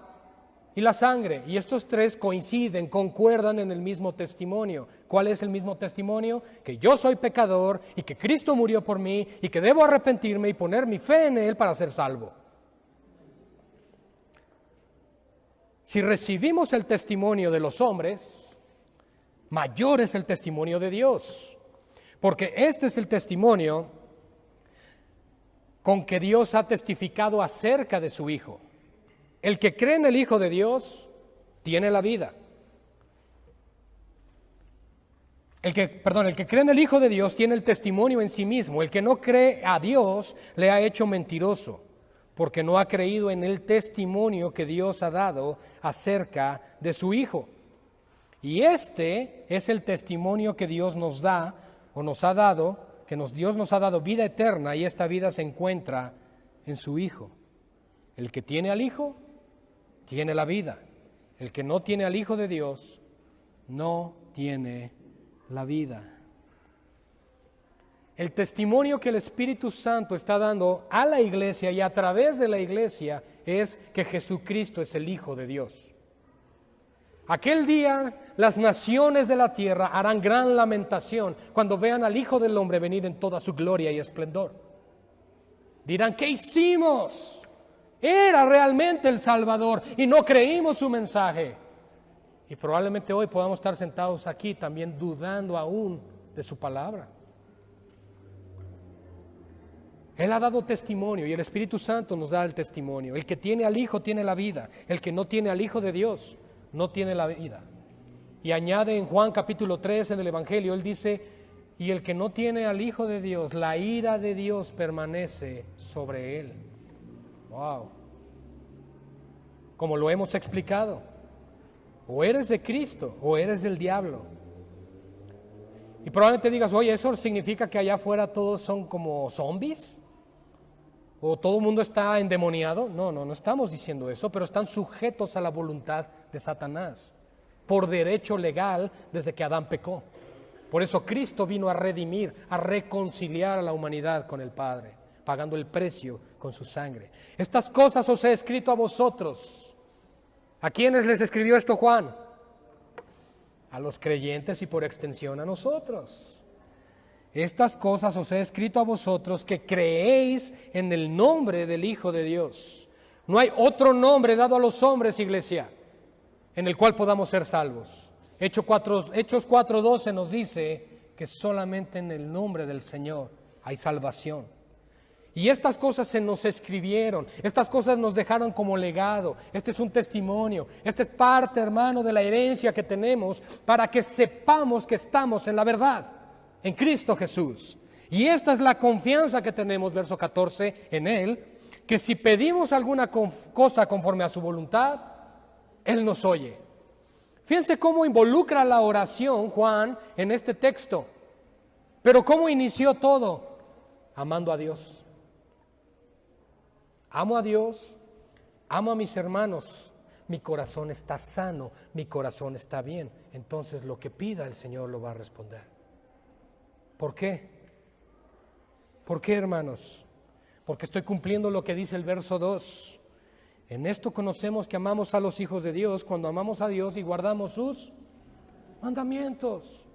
y la sangre. Y estos tres coinciden, concuerdan en el mismo testimonio. ¿Cuál es el mismo testimonio? Que yo soy pecador y que Cristo murió por mí y que debo arrepentirme y poner mi fe en Él para ser salvo. Si recibimos el testimonio de los hombres, mayor es el testimonio de Dios. Porque este es el testimonio con que Dios ha testificado acerca de su Hijo. El que cree en el Hijo de Dios tiene la vida. El que cree en el Hijo de Dios tiene el testimonio en sí mismo. El que no cree a Dios le ha hecho mentiroso, porque no ha creído en el testimonio que Dios ha dado acerca de su Hijo. Y este es el testimonio que Dios nos da o nos ha dado, Dios nos ha dado vida eterna, y esta vida se encuentra en su Hijo. El que tiene al Hijo, tiene la vida. El que no tiene al Hijo de Dios, no tiene la vida. El testimonio que el Espíritu Santo está dando a la iglesia y a través de la iglesia es que Jesucristo es el Hijo de Dios. Aquel día las naciones de la tierra harán gran lamentación cuando vean al Hijo del Hombre venir en toda su gloria y esplendor. Dirán: ¿qué hicimos? Era realmente el Salvador y no creímos su mensaje. Y probablemente hoy podamos estar sentados aquí también dudando aún de su palabra. Él ha dado testimonio y el Espíritu Santo nos da el testimonio. El que tiene al Hijo tiene la vida. El que no tiene al Hijo de Dios no tiene la vida. Y añade en Juan capítulo 3 en el Evangelio, él dice: y el que no tiene al Hijo de Dios, la ira de Dios permanece sobre él. Wow. Como lo hemos explicado, o eres de Cristo o eres del diablo. Y probablemente digas: oye, ¿eso significa que allá afuera todos son como zombies? ¿O todo el mundo está endemoniado? No estamos diciendo eso, pero están sujetos a la voluntad de Satanás, por derecho legal desde que Adán pecó. Por eso Cristo vino a redimir, a reconciliar a la humanidad con el Padre, pagando el precio con su sangre. Estas cosas os he escrito a vosotros. ¿A quiénes les escribió esto Juan? A los creyentes y por extensión a nosotros. Estas cosas os he escrito a vosotros que creéis en el nombre del Hijo de Dios. No hay otro nombre dado a los hombres, iglesia, en el cual podamos ser salvos. Hechos 4:12 nos dice que solamente en el nombre del Señor hay salvación. Y estas cosas se nos escribieron, estas cosas nos dejaron como legado. Este es un testimonio, esta es parte, hermano, de la herencia que tenemos para que sepamos que estamos en la verdad, en Cristo Jesús. Y esta es la confianza que tenemos, verso 14, en Él, que si pedimos alguna cosa conforme a su voluntad, Él nos oye. Fíjense cómo involucra la oración Juan en este texto. Pero ¿cómo inició todo? Amando a Dios. Amo a Dios, amo a mis hermanos, mi corazón está sano, mi corazón está bien. Entonces lo que pida el Señor lo va a responder. ¿Por qué? ¿Por qué, hermanos? Porque estoy cumpliendo lo que dice el verso 2. En esto conocemos que amamos a los hijos de Dios, cuando amamos a Dios y guardamos sus mandamientos.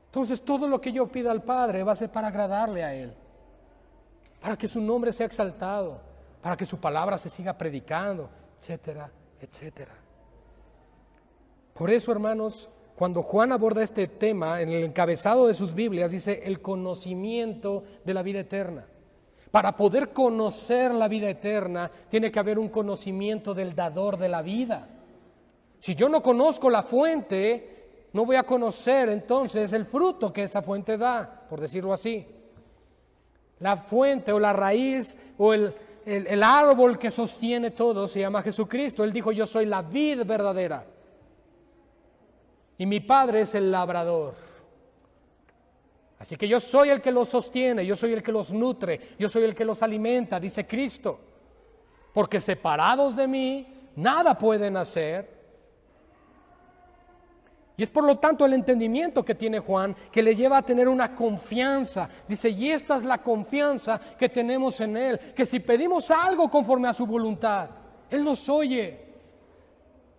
Entonces todo lo que yo pida al Padre va a ser para agradarle a Él, para que su nombre sea exaltado, para que su palabra se siga predicando, etcétera, etcétera. Por eso, hermanos, cuando Juan aborda este tema, en el encabezado de sus Biblias dice el conocimiento de la vida eterna. Para poder conocer la vida eterna, tiene que haber un conocimiento del dador de la vida. Si yo no conozco la fuente, no voy a conocer entonces el fruto que esa fuente da, por decirlo así. La fuente o la raíz o el árbol que sostiene todo se llama Jesucristo. Él dijo, yo soy la vid verdadera y mi Padre es el labrador. Así que yo soy el que los sostiene, yo soy el que los nutre, yo soy el que los alimenta, dice Cristo. Porque separados de mí, nada pueden hacer. Y es por lo tanto el entendimiento que tiene Juan que le lleva a tener una confianza. Dice, y esta es la confianza que tenemos en Él, que si pedimos algo conforme a su voluntad, Él nos oye.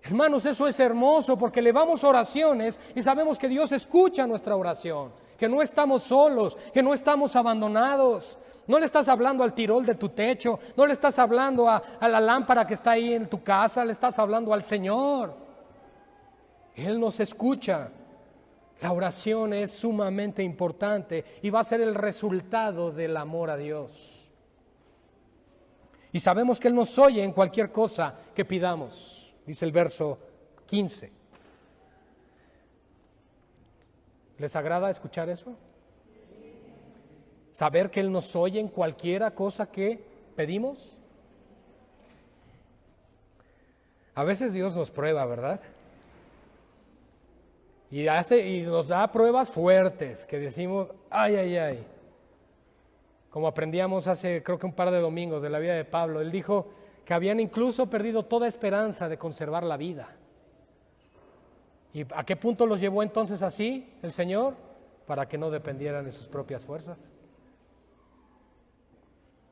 Hermanos, eso es hermoso porque elevamos oraciones y sabemos que Dios escucha nuestra oración, que no estamos solos, que no estamos abandonados. No le estás hablando al tirol de tu techo, no le estás hablando a la lámpara que está ahí en tu casa, le estás hablando al Señor. Él nos escucha. La oración es sumamente importante y va a ser el resultado del amor a Dios. Y sabemos que Él nos oye en cualquier cosa que pidamos, dice el verso 15. ¿Les agrada escuchar eso? ¿Saber que Él nos oye en cualquier cosa que pedimos? A veces Dios nos prueba, ¿verdad? Y nos da pruebas fuertes que decimos, ay, ay, ay. Como aprendíamos hace creo que un par de domingos de la vida de Pablo, él dijo que habían incluso perdido toda esperanza de conservar la vida. ¿Y a qué punto los llevó entonces así el Señor? Para que no dependieran de sus propias fuerzas.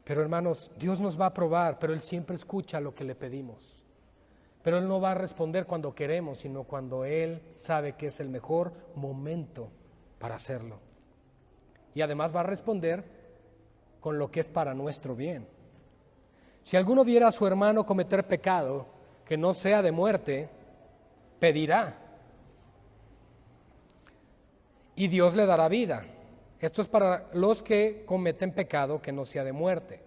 Pero hermanos, Dios nos va a probar, pero Él siempre escucha lo que le pedimos. Pero Él no va a responder cuando queremos, sino cuando Él sabe que es el mejor momento para hacerlo. Y además va a responder con lo que es para nuestro bien. Si alguno viera a su hermano cometer pecado que no sea de muerte, pedirá. Y Dios le dará vida. Esto es para los que cometen pecado que no sea de muerte.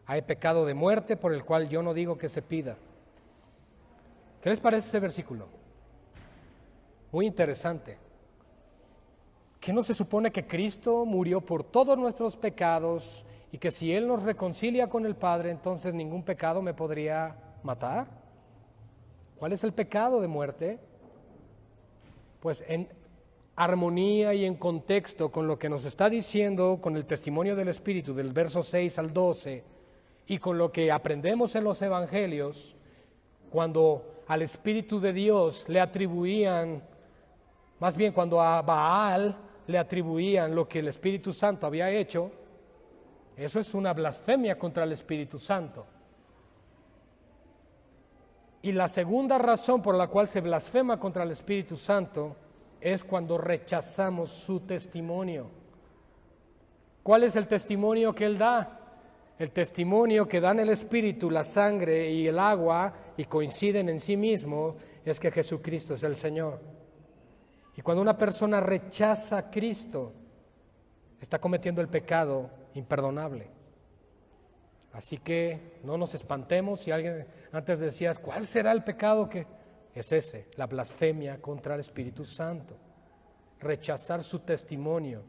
Hay pecado de muerte por el cual yo no digo que se pida. ¿Qué les parece ese versículo? Muy interesante. ¿Qué no se supone que Cristo murió por todos nuestros pecados y que si Él nos reconcilia con el Padre, entonces ningún pecado me podría matar? ¿Cuál es el pecado de muerte? Pues en armonía y en contexto con lo que nos está diciendo, con el testimonio del Espíritu del verso 6 al 12 y con lo que aprendemos en los Evangelios, cuando al Espíritu de Dios le atribuían, más bien cuando a Baal le atribuían lo que el Espíritu Santo había hecho, eso es una blasfemia contra el Espíritu Santo. Y la segunda razón por la cual se blasfema contra el Espíritu Santo es cuando rechazamos su testimonio. ¿Cuál es el testimonio que Él da? El testimonio que dan el Espíritu, la sangre y el agua, y coinciden en sí mismo, es que Jesucristo es el Señor. Y cuando una persona rechaza a Cristo, está cometiendo el pecado imperdonable. Así que no nos espantemos si alguien antes decías, ¿cuál será el pecado que es ese? La blasfemia contra el Espíritu Santo, rechazar su testimonio.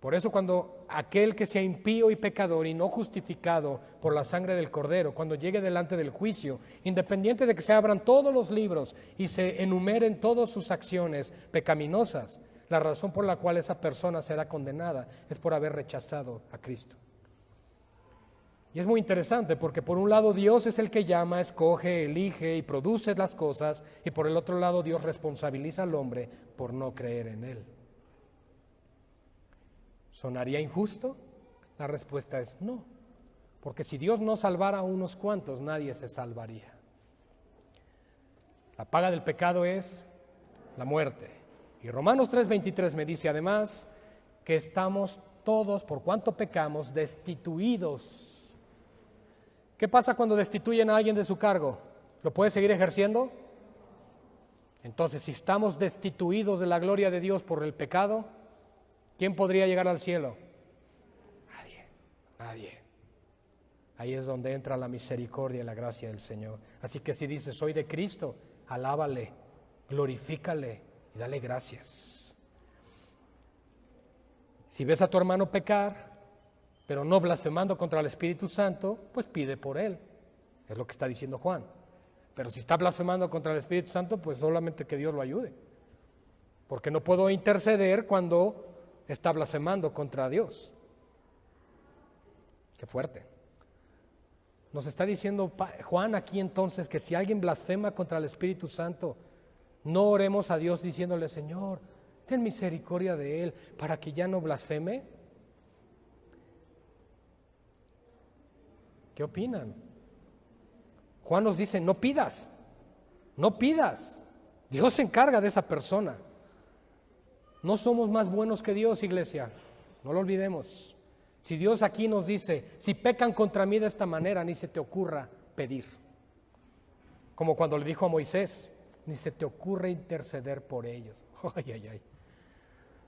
Por eso cuando aquel que sea impío y pecador y no justificado por la sangre del Cordero, cuando llegue delante del juicio, independiente de que se abran todos los libros y se enumeren todas sus acciones pecaminosas, la razón por la cual esa persona será condenada es por haber rechazado a Cristo. Y es muy interesante porque por un lado Dios es el que llama, escoge, elige y produce las cosas, y por el otro lado Dios responsabiliza al hombre por no creer en Él. ¿Sonaría injusto? La respuesta es no, porque si Dios no salvara a unos cuantos, nadie se salvaría. La paga del pecado es la muerte. Y Romanos 3:23 me dice además que estamos todos, por cuanto pecamos, destituidos. ¿Qué pasa cuando destituyen a alguien de su cargo? ¿Lo puede seguir ejerciendo? Entonces, si estamos destituidos de la gloria de Dios por el pecado, ¿quién podría llegar al cielo? Nadie. Ahí es donde entra la misericordia y la gracia del Señor. Así que si dices, soy de Cristo, alábale, glorifícale y dale gracias. Si ves a tu hermano pecar, pero no blasfemando contra el Espíritu Santo, pues pide por él. Es lo que está diciendo Juan. Pero si está blasfemando contra el Espíritu Santo, pues solamente que Dios lo ayude. Porque no puedo interceder cuando está blasfemando contra Dios. Qué fuerte. Nos está diciendo Juan aquí entonces que si alguien blasfema contra el Espíritu Santo, no oremos a Dios diciéndole, Señor, ten misericordia de él para que ya no blasfeme. ¿Qué opinan? Juan nos dice, no pidas, no pidas. Dios se encarga de esa persona. No somos más buenos que Dios, iglesia, no lo olvidemos. Si Dios aquí nos dice, si pecan contra mí de esta manera, ni se te ocurra pedir. Como cuando le dijo a Moisés, ni se te ocurra interceder por ellos. Ay, ay, ay.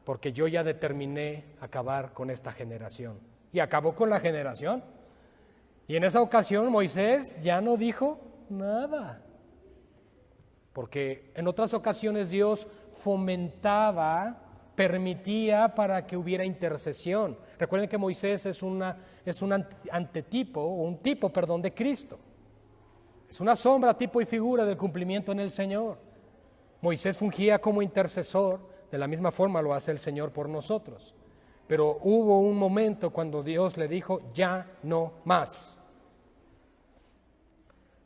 Porque yo ya determiné acabar con esta generación. Y acabó con la generación. Y en esa ocasión Moisés ya no dijo nada. Porque en otras ocasiones Dios fomentaba, permitía para que hubiera intercesión. Recuerden que Moisés es un tipo de Cristo. Es una sombra, tipo y figura del cumplimiento en el Señor. Moisés fungía como intercesor, de la misma forma lo hace el Señor por nosotros. Pero hubo un momento cuando Dios le dijo, ya no más.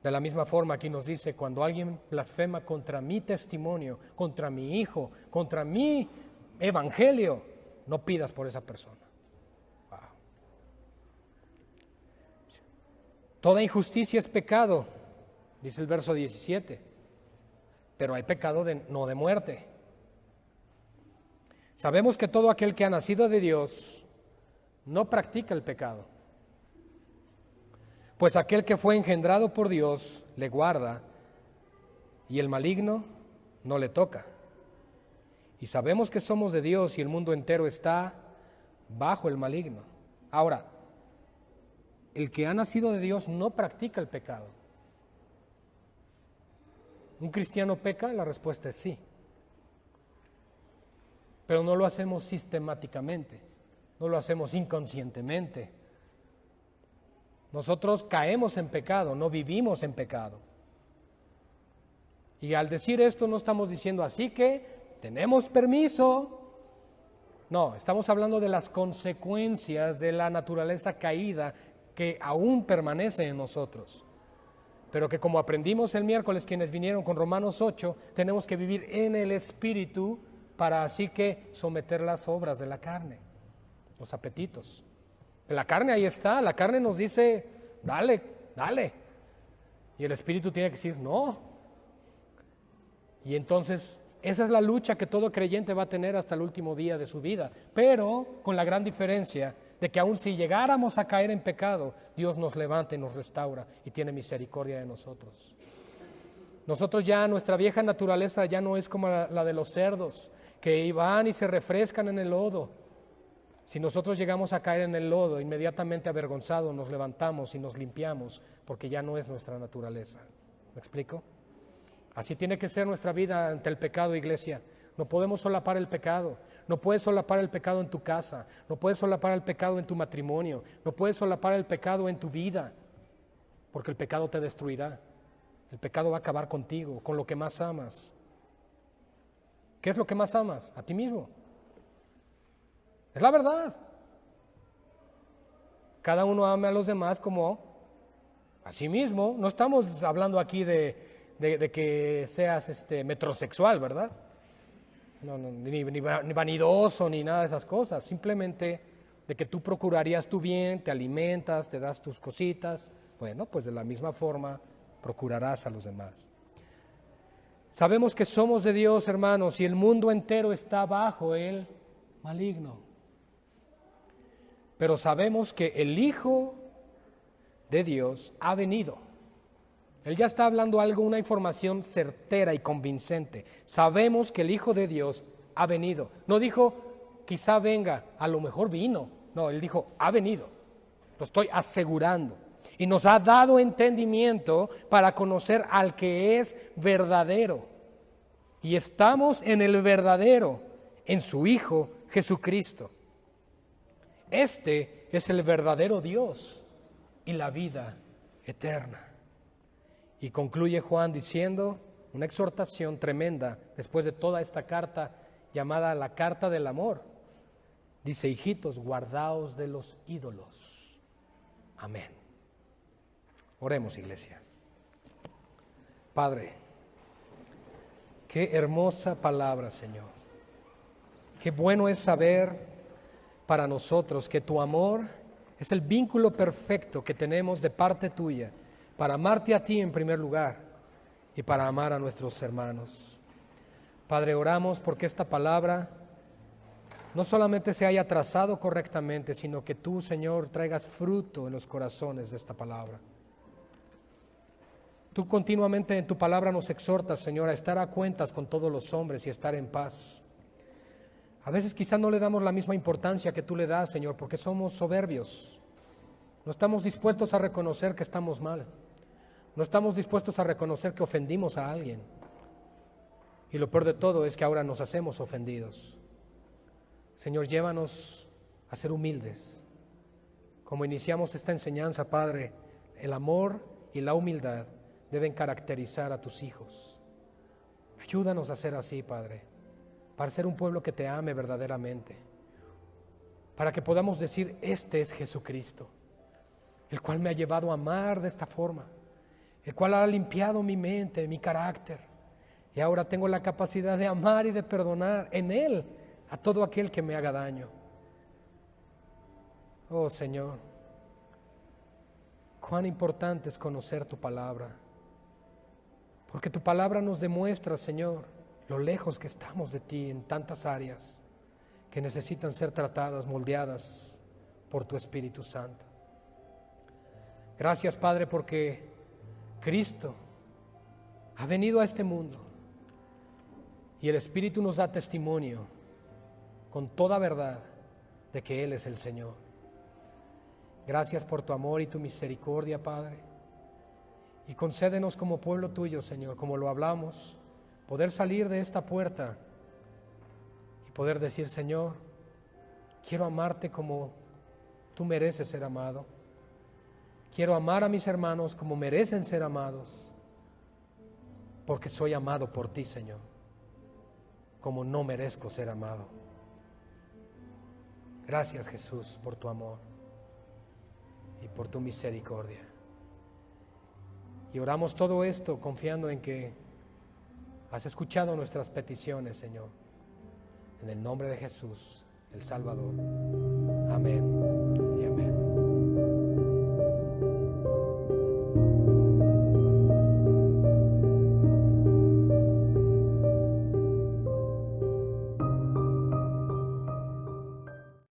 De la misma forma aquí nos dice, cuando alguien blasfema contra mi testimonio, contra mi hijo, contra mi evangelio, no pidas por esa persona. Wow. Toda injusticia es pecado, dice el verso 17, pero hay pecado no de muerte. Sabemos que todo aquel que ha nacido de Dios no practica el pecado, pues aquel que fue engendrado por Dios le guarda y el maligno no le toca. Y sabemos que somos de Dios y el mundo entero está bajo el maligno. Ahora, el que ha nacido de Dios no practica el pecado. ¿Un cristiano peca? La respuesta es sí. Pero no lo hacemos sistemáticamente, no lo hacemos inconscientemente. Nosotros caemos en pecado, no vivimos en pecado. Y al decir esto no estamos diciendo así que tenemos permiso. No, estamos hablando de las consecuencias de la naturaleza caída que aún permanece en nosotros. Pero que como aprendimos el miércoles quienes vinieron con Romanos 8, tenemos que vivir en el Espíritu para así que someter las obras de la carne, los apetitos. La carne ahí está, la carne nos dice, dale, dale. Y el Espíritu tiene que decir, no. Y entonces, esa es la lucha que todo creyente va a tener hasta el último día de su vida. Pero con la gran diferencia de que aun si llegáramos a caer en pecado, Dios nos levanta y nos restaura y tiene misericordia de nosotros. Nosotros ya, nuestra vieja naturaleza ya no es como la de los cerdos, que van y se refrescan en el lodo. Si nosotros llegamos a caer en el lodo, inmediatamente avergonzados nos levantamos y nos limpiamos, porque ya no es nuestra naturaleza. ¿Me explico? Así tiene que ser nuestra vida ante el pecado, iglesia. No podemos solapar el pecado. No puedes solapar el pecado en tu casa. No puedes solapar el pecado en tu matrimonio. No puedes solapar el pecado en tu vida, porque el pecado te destruirá. El pecado va a acabar contigo, con lo que más amas. ¿Qué es lo que más amas? A ti mismo. Es la verdad. Cada uno ama a los demás como a sí mismo. No estamos hablando aquí de que seas metrosexual, ¿verdad? No, ni vanidoso, ni nada de esas cosas. Simplemente de que tú procurarías tu bien, te alimentas, te das tus cositas. Bueno, pues de la misma forma procurarás a los demás. Sabemos que somos de Dios, hermanos, y el mundo entero está bajo el maligno. Pero sabemos que el Hijo de Dios ha venido. Él ya está hablando algo, una información certera y convincente. Sabemos que el Hijo de Dios ha venido. No dijo, quizá venga, a lo mejor vino. No, él dijo, ha venido. Lo estoy asegurando. Y nos ha dado entendimiento para conocer al que es verdadero. Y estamos en el verdadero, en su Hijo Jesucristo. Este es el verdadero Dios y la vida eterna. Y concluye Juan diciendo una exhortación tremenda después de toda esta carta llamada la carta del amor. Dice: hijitos, guardaos de los ídolos. Amén. Oremos, iglesia. Padre, qué hermosa palabra, Señor. Qué bueno es saber para nosotros que tu amor es el vínculo perfecto que tenemos de parte tuya para amarte a ti en primer lugar y para amar a nuestros hermanos. Padre, oramos porque esta palabra no solamente se haya trazado correctamente, sino que tú, Señor, traigas fruto en los corazones de esta palabra. Tú continuamente en tu palabra nos exhortas, Señor, a estar a cuentas con todos los hombres y estar en paz. A veces quizás no le damos la misma importancia que tú le das, Señor, porque somos soberbios. No estamos dispuestos a reconocer que estamos mal. No estamos dispuestos a reconocer que ofendimos a alguien. Y lo peor de todo es que ahora nos hacemos ofendidos. Señor, llévanos a ser humildes. Como iniciamos esta enseñanza, Padre, el amor y la humildad deben caracterizar a tus hijos. Ayúdanos a ser así, Padre, para ser un pueblo que te ame verdaderamente, para que podamos decir: este es Jesucristo, el cual me ha llevado a amar de esta forma, el cual ha limpiado mi mente, mi carácter, y ahora tengo la capacidad de amar y de perdonar en Él a todo aquel que me haga daño. Oh Señor, cuán importante es conocer tu palabra, porque tu palabra nos demuestra, Señor, lo lejos que estamos de ti en tantas áreas que necesitan ser tratadas, moldeadas por tu Espíritu Santo. Gracias, Padre, porque Cristo ha venido a este mundo y el Espíritu nos da testimonio con toda verdad de que Él es el Señor. Gracias por tu amor y tu misericordia, Padre, y concédenos como pueblo tuyo, Señor, como lo hablamos, poder salir de esta puerta y poder decir: Señor, quiero amarte como tú mereces ser amado. Quiero amar a mis hermanos como merecen ser amados, porque soy amado por ti, Señor, como no merezco ser amado. Gracias, Jesús, por tu amor y por tu misericordia. Y oramos todo esto confiando en que has escuchado nuestras peticiones, Señor. En el nombre de Jesús, el Salvador. Amén.